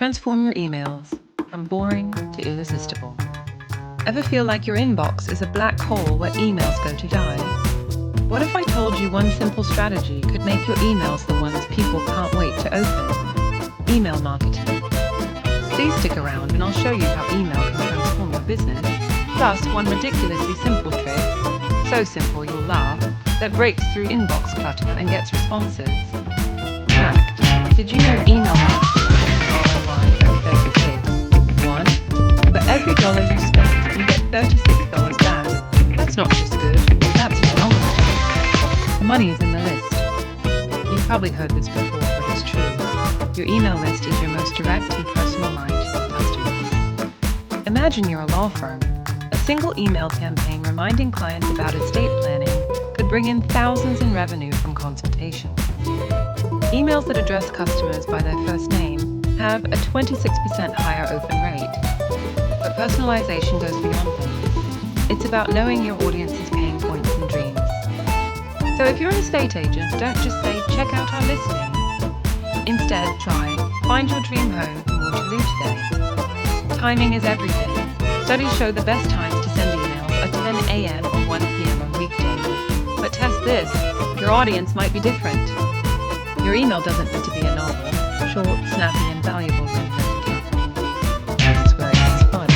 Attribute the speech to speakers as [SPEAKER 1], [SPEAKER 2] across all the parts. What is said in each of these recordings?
[SPEAKER 1] Transform your emails from boring to irresistible. Ever feel like your inbox is a black hole where emails go to die? What if I told you one simple strategy could make your emails the ones people can't wait to open? Email marketing. Please stick around and I'll show you how email can transform your business. Plus, one ridiculously simple trick, so simple you'll laugh, that breaks through inbox clutter and gets responses. Fact: did you know email marketing has an ROI of 36? 1. For every dollar you spend, you get $36 back. That's not just good, that's phenomenal. The money is in the list. You've probably heard this before, but it's true. Your email list is your most direct and personal line to your customers. Imagine you're a law firm. A single email campaign reminding clients about estate planning could bring in thousands in revenue from consultations. Emails that address customers by their first name have a 26% higher open rate. But personalization goes beyond them. It's about knowing your audience's pain points and dreams. So if you're an estate agent, don't just say, check out our listings. Instead, try, find your dream home in Waterloo today. Timing is everything. Studies show the best times to send emails are 10 a.m. or 1 p.m. on weekdays. But test this, your audience might be different. Your email doesn't need to be a novel, short, snappy, and valuable simplicity. This is where it gets fun.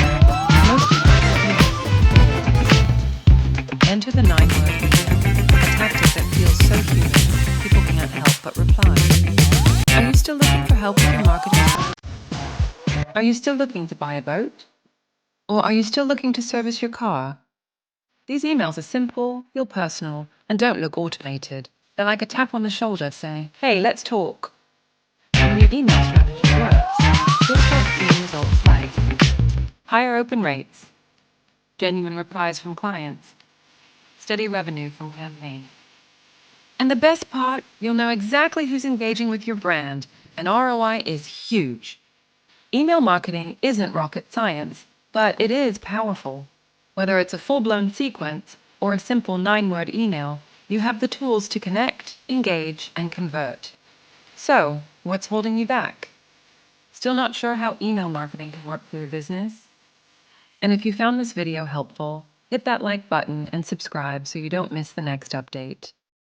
[SPEAKER 1] Most people enter the 9-word email, a tactic that feels so human, people can't help but reply. Are you still looking for help with your marketing? Are you still looking to buy a boat? Or are you still looking to service your car? These emails are simple, feel personal, and don't look automated. They're like a tap on the shoulder saying, hey, let's talk. When your email strategy works, you'll start seeing results like higher open rates, genuine replies from clients, steady revenue from campaigns. And the best part, you'll know exactly who's engaging with your brand, and ROI is huge. Email marketing isn't rocket science, but it is powerful. Whether it's a full-blown sequence or a simple 9-word email, you have the tools to connect, engage, and convert. So, what's holding you back? Still not sure how email marketing can work for your business? And if you found this video helpful, hit that like button and subscribe so you don't miss the next update.